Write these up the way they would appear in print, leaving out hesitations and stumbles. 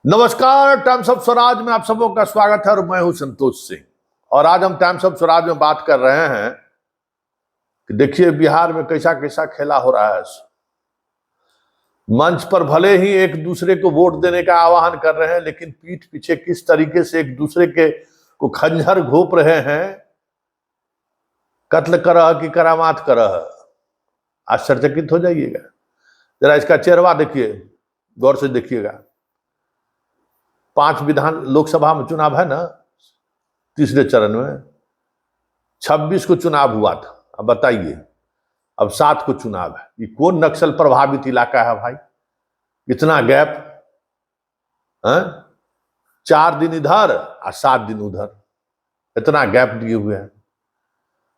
नमस्कार, times of Swaraj में आप सबों का स्वागत है और मैं हूं संतोष सिंह। और आज हम टाइम्स ऑफ स्वराज में बात कर रहे हैं कि देखिए बिहार में कैसा कैसा खेला हो रहा है। मंच पर भले ही एक दूसरे को वोट देने का आह्वान कर रहे हैं, लेकिन पीठ पीछे किस तरीके से एक दूसरे के को खंजर घोंप रहे हैं। कत्ल करह की करामात करह, आश्चर्यचकित हो जाइएगा। जरा इसका चेहरा देखिए, गौर से देखिएगा। 5 विधान लोकसभा में चुनाव है ना, तीसरे चरण में 26 को चुनाव हुआ था। अब बताइए, अब 7 को चुनाव है। ये कौन नक्सल प्रभावित इलाका है भाई? इतना गैप है, 4 दिन इधर और 7 दिन उधर, इतना गैप दिए हुए हैं।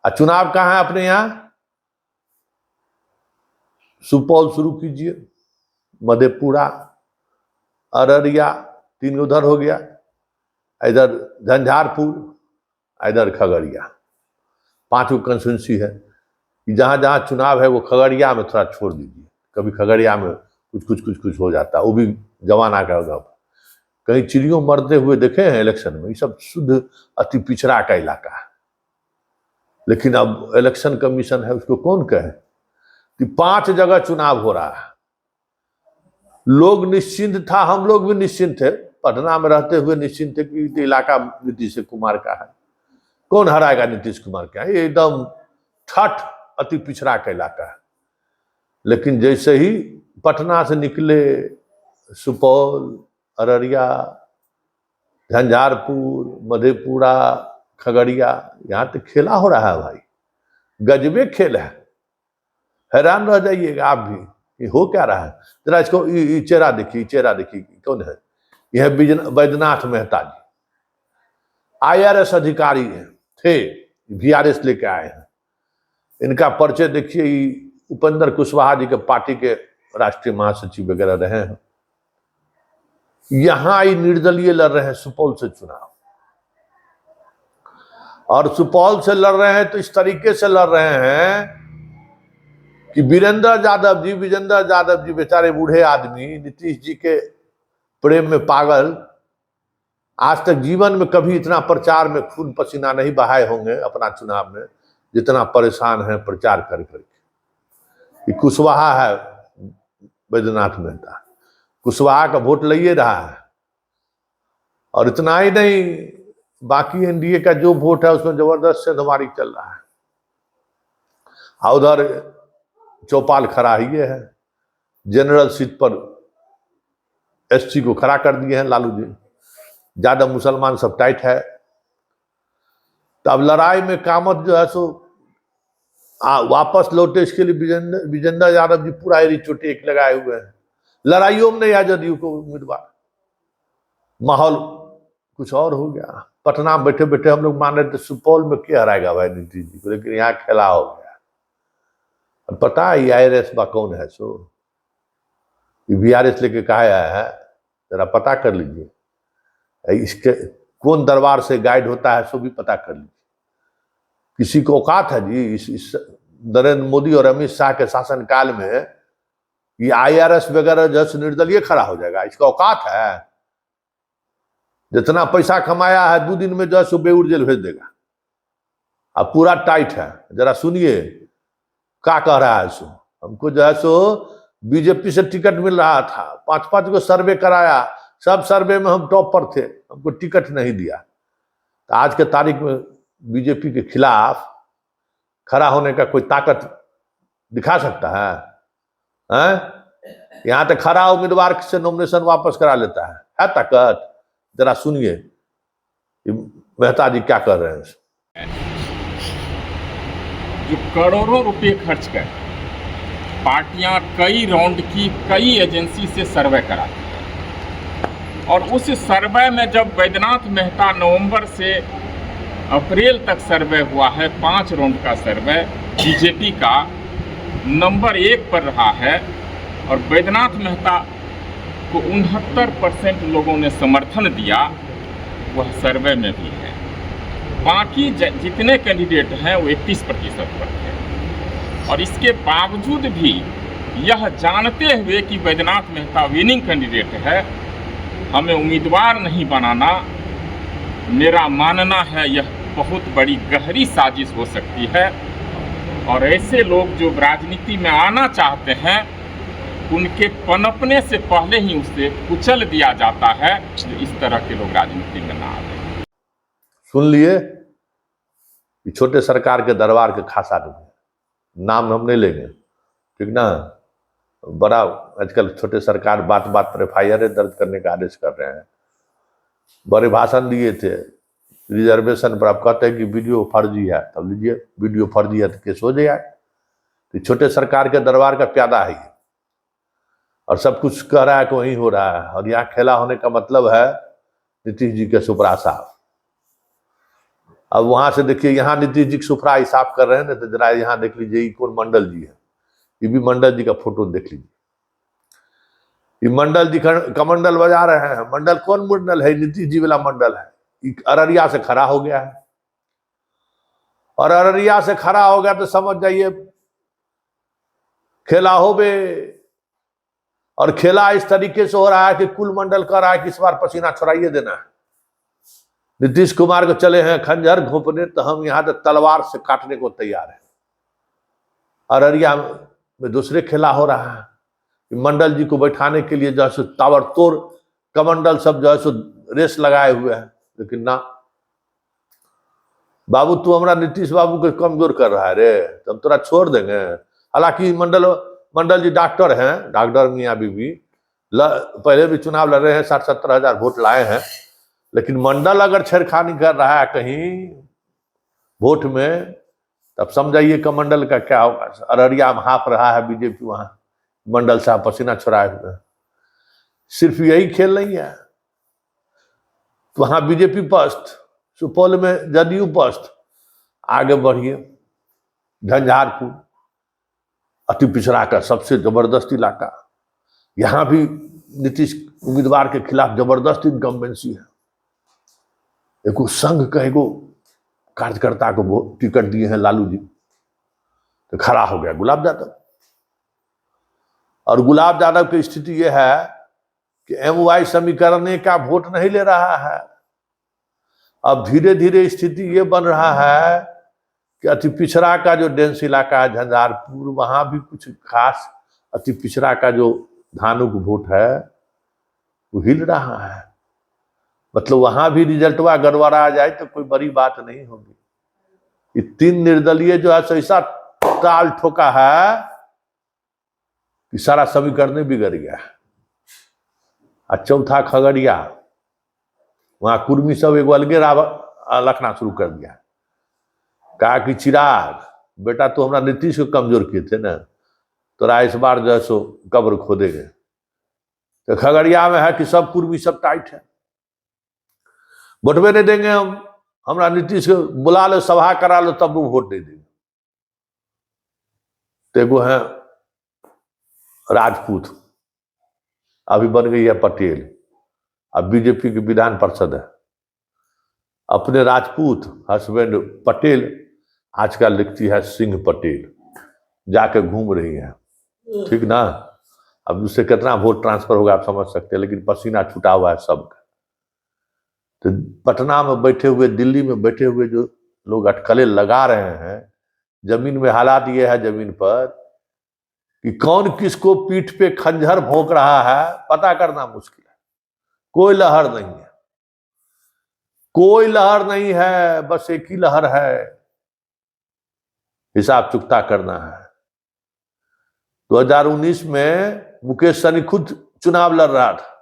और चुनाव कहाँ है अपने यहाँ? सुपौल शुरू कीजिए, मधेपुरा, अररिया, 3 उधर हो गया, इधर झंझारपुर, इधर खगड़िया। 5 कंस्टिट्यूंसी है। जहां जहां चुनाव है वो खगड़िया में थोड़ा छोड़ दीजिए। कभी खगड़िया में कुछ हो जाता है, वो भी जमाना का होगा। कहीं चिड़ियों मरते हुए देखे हैं इलेक्शन में? ये सब शुद्ध अति पिछड़ा का इलाका है। लेकिन अब इलेक्शन कमीशन है, उसको कौन कहे कि 5 जगह चुनाव हो रहा है। लोग निश्चिंत था, हम लोग भी निश्चिंत थे, पटना में रहते हुए निश्चिंत थे कि इलाका नीतीश कुमार का है। कौन हराएगा नीतीश कुमार का? ये एकदम ठठ अति पिछड़ा का इलाका है। लेकिन जैसे ही पटना से निकले, सुपौल, अररिया, झंझारपुर, मधेपुरा, खगड़िया, यहाँ तक खेला हो रहा है भाई। गजबे खेल है, हैरान रह जाइएगा आप भी, ये हो क्या रहा है। जरा इसको चेहरा देखिए, चेहरा देखिए कौन है। यह बैद्यनाथ मेहता जी, IRS अधिकारी थे, VRS लेके आए हैं। इनका परिचय देखिए, उपेंद्र कुशवाहा जी के पार्टी के राष्ट्रीय महासचिव वगैरह रहे हैं। यहां ही निर्दलीय लड़ रहे हैं सुपौल से चुनाव, और सुपौल से लड़ रहे हैं तो इस तरीके से लड़ रहे हैं कि विजेंद्र यादव जी बेचारे बूढ़े आदमी, नीतीश जी के प्रेम में पागल, आज तक जीवन में कभी इतना प्रचार में खून पसीना नहीं बहाए होंगे अपना चुनाव में, जितना परेशान है प्रचार कर करके। कुशवाहा है बैद्यनाथ मेहता, कुशवाहा का वोट ले रहा है। और इतना ही नहीं, बाकी NDA का जो वोट है उसमें जबरदस्त सेंधमारी चल रहा है। और उधर चौपाल खड़ा ही है, जनरल सीट पर SC को खड़ा कर दिए हैं लालू जी। ज्यादा मुसलमान सब टाइट है। तो अब लड़ाई में कामत जो है सो वापस लौटे, इसके लिए विजेंद्र यादव जी पूरा एरी चोटी एक लगाए हुए हैं। लड़ाइयों में नहीं आ जदयू को उम्मीदवार। माहौल कुछ और हो गया। पटना में बैठे बैठे हम लोग मान रहे थे सुपौल में क्या हराएगा भाई नीतीश जी को, लेकिन यहाँ खेला हो गया। पता है IRS बा कौन है? सो VRS लेके कहा आया है, जरा पता कर लीजिए। इसके कौन दरबार से गाइड होता है सो भी पता कर लीजिए। किसी को औकात है जी इस नरेंद्र मोदी और अमित शाह के शासनकाल में ये IRS वगैरह जैसे निर्दलीय खड़ा हो जाएगा? इसका औकात है? जितना पैसा कमाया है 2 दिन में जो है सो बेउर जेल भेज देगा। अब पूरा टाइट है। जरा सुनिए क्या कह रहा है। सो हमको जो है सो बीजेपी से टिकट मिल रहा था, 5-5 को सर्वे कराया, सब सर्वे में हम टॉप पर थे, हमको टिकट नहीं दिया। तो आज के तारीख में बीजेपी के खिलाफ खड़ा होने का कोई ताकत दिखा सकता है? यहाँ तक खड़ा उम्मीदवार से नॉमिनेशन वापस करा लेता है ताकत? जरा सुनिए मेहता जी क्या कर रहे हैं। जो करोड़ों रुपए खर्च कर पार्टियां कई राउंड की कई एजेंसी से सर्वे कराती हैं, और उस सर्वे में जब बैद्यनाथ मेहता नवंबर से अप्रैल तक सर्वे हुआ है, 5 राउंड का सर्वे बीजेपी का नंबर 1 पर रहा है, और बैद्यनाथ मेहता को 69% लोगों ने समर्थन दिया, वह सर्वे में भी है। बाकी जितने कैंडिडेट हैं वो 31% पर थे। और इसके बावजूद भी यह जानते हुए कि बैद्यनाथ मेहता विनिंग कैंडिडेट है, हमें उम्मीदवार नहीं बनाना, मेरा मानना है यह बहुत बड़ी गहरी साजिश हो सकती है। और ऐसे लोग जो राजनीति में आना चाहते हैं, उनके पनपने से पहले ही उसे कुचल दिया जाता है। जो इस तरह के लोग राजनीति में ना आए। सुन लिए, छोटे सरकार के दरबार के खास आदमी, नाम हम नहीं लेंगे, ठीक ना। बड़ा आजकल छोटे सरकार बात बात पर FIR दर्ज करने का आदेश कर रहे हैं। बड़े भाषण दिए थे रिजर्वेशन पर, आप कहते हैं कि वीडियो फर्जी है, तब लीजिए वीडियो फर्जी है तो केस हो जाए। तो छोटे सरकार के दरबार का प्यादा है ये, और सब कुछ कह रहा है कि वही हो रहा है। और यहाँ खेला होने का मतलब है नीतीश जी के सुपरा साहब। अब वहां से देखिए, यहाँ नीतीश जी सुपरा हिसाब कर रहे हैं ना, तो जरा यहाँ देख लीजिए ये कौन मंडल जी है। ये भी मंडल जी का फोटो देख लीजिए, ये मंडल जी कमंडल बजा रहे हैं। मंडल कौन मंडल है? नीतीश जी वाला मंडल है। अररिया से खड़ा हो गया है, और अररिया से खड़ा हो गया तो समझ जाइए खेला हो बे। और खेला इस तरीके से हो रहा है कि कुल मंडल कर रहा है कि इस बार पसीना छुड़ाइए देना है। नीतीश कुमार को चले हैं खंजर घोंपने, तो हम यहाँ तो तलवार से काटने को तैयार है। अररिया में दूसरे खेला हो रहा है, मंडल जी को बैठाने के लिए जो है ताबड़तोड़ कमंडल सब जो है रेस लगाए हुए हैं। लेकिन ना बाबू, तू हमारा नीतीश बाबू को कमजोर कर रहा है रे, तो हम तोरा छोड़ देंगे। हालांकि मंडल जी डॉक्टर हैं, डॉक्टर मियाँ बीबी पहले भी चुनाव लड़ रहे हैं, 60-70 हजार वोट लाए हैं। लेकिन मंडल अगर छेड़खानी कर रहा है कहीं वोट में, तब समझाइए कमंडल का क्या होगा। अररिया में हाँफ रहा है बीजेपी, वहां मंडल साहब पसीना छुड़ाए हुए। सिर्फ यही खेल नहीं है, तो वहां बीजेपी पस्त, सुपौल में जदयू पस्त। आगे बढ़िए, झंझारपुर अति पिछड़ा का सबसे जबरदस्त इलाका, यहां भी नीतीश उम्मीदवार के खिलाफ जबरदस्त इनकम्बेंसी है। एगो संघ का एगो कार्यकर्ता को टिकट दिए हैं लालू जी, तो खड़ा हो गया गुलाब यादव। और गुलाब यादव की स्थिति यह है कि MY समीकरण का वोट नहीं ले रहा है। अब धीरे धीरे स्थिति ये बन रहा है कि अति पिछड़ा का जो डेंस इलाका है झंझारपुर, वहां भी कुछ खास अति पिछड़ा का जो धानुक वोट है वो हिल रहा है। मतलब वहां भी रिजल्टवा गड़बड़ा आ जाए तो कोई बड़ी बात नहीं होगी। ये 3 निर्दलीय जो है ऐसा ताल ठोका है कि सारा समीकरण बिगड़ गया। और चौथा खगड़िया, वहां कुर्मी सब एक अलगे लखना शुरू कर दिया। कहा कि चिराग बेटा, तो हमरा नीतीश को कमजोर किए थे ना, तोरा इस बार जो है सो कब्र खोदेंगे। तो खगड़िया में है कि सब कुर्मी सब टाइट है, वोटवे नहीं देंगे हम, हमरा नीतीश को बुला लो, सभा करा लो, तब वो वोट नहीं देंगे। तेगो है राजपूत, अभी बन गई है पटेल, अब बीजेपी की विधान पार्षद है। अपने राजपूत हस्बैंड पटेल, आजकल लिखती है सिंह पटेल, जाके घूम रही है, ठीक ना। अब उससे कितना वोट ट्रांसफर होगा आप समझ सकते हैं, लेकिन पसीना छूटा हुआ है सबका। तो पटना में बैठे हुए, दिल्ली में बैठे हुए जो लोग अटकलें लगा रहे हैं, जमीन में हालात ये है जमीन पर कि कौन किसको पीठ पे खंजर भोंक रहा है पता करना मुश्किल है। कोई लहर नहीं है, कोई लहर नहीं है, बस एक ही लहर है, हिसाब चुकता करना है। 2019 में मुकेश सहनी खुद चुनाव लड़ रहा था,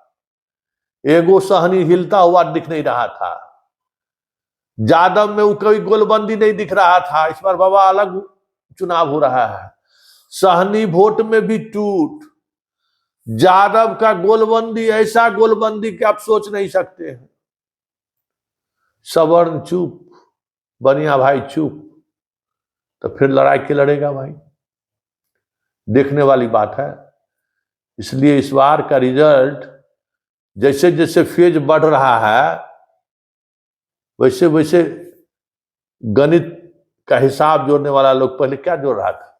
एगो सहनी हिलता हुआ दिख नहीं रहा था। जादव में वो कोई गोलबंदी नहीं दिख रहा था। इस बार बाबा अलग चुनाव हो रहा है, सहनी वोट में भी टूट, जादव का गोलबंदी, ऐसा गोलबंदी कि आप सोच नहीं सकते हैं। सवर्ण चुप, बनिया भाई चुप, तो फिर लड़ाई के लड़ेगा भाई, देखने वाली बात है। इसलिए इस बार का रिजल्ट जैसे जैसे फेज बढ़ रहा है, वैसे वैसे गणित का हिसाब जोड़ने वाला लोग पहले क्या जोड़ रहा था,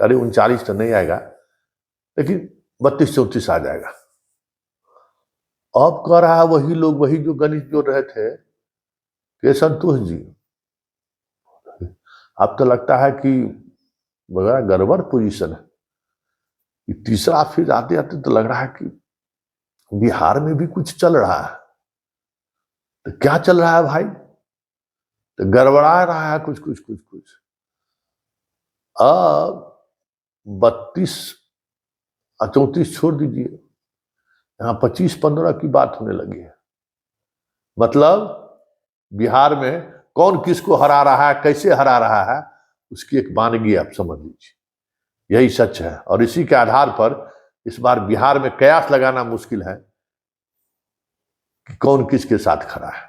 करीब 39 तो नहीं आएगा, लेकिन 32-34 आ जाएगा। अब कह रहा है वही लोग, वही जो गणित जोड़ रहे थे के संतोष जी। अब तो लगता है कि बड़ा गड़बड़ पोजीशन है। ये तीसरा फिर आते आते तो लग रहा है कि बिहार में भी कुछ चल रहा है। तो क्या चल रहा है भाई? तो गड़बड़ा रहा है कुछ कुछ कुछ कुछ। अब 32 34 छोड़ दीजिए, यहाँ 25-15 की बात होने लगी है। मतलब बिहार में कौन किसको हरा रहा है, कैसे हरा रहा है, उसकी एक वानगी आप समझ लीजिए। यही सच है। और इसी के आधार पर इस बार बिहार में कयास लगाना मुश्किल है कि कौन किसके साथ खड़ा है।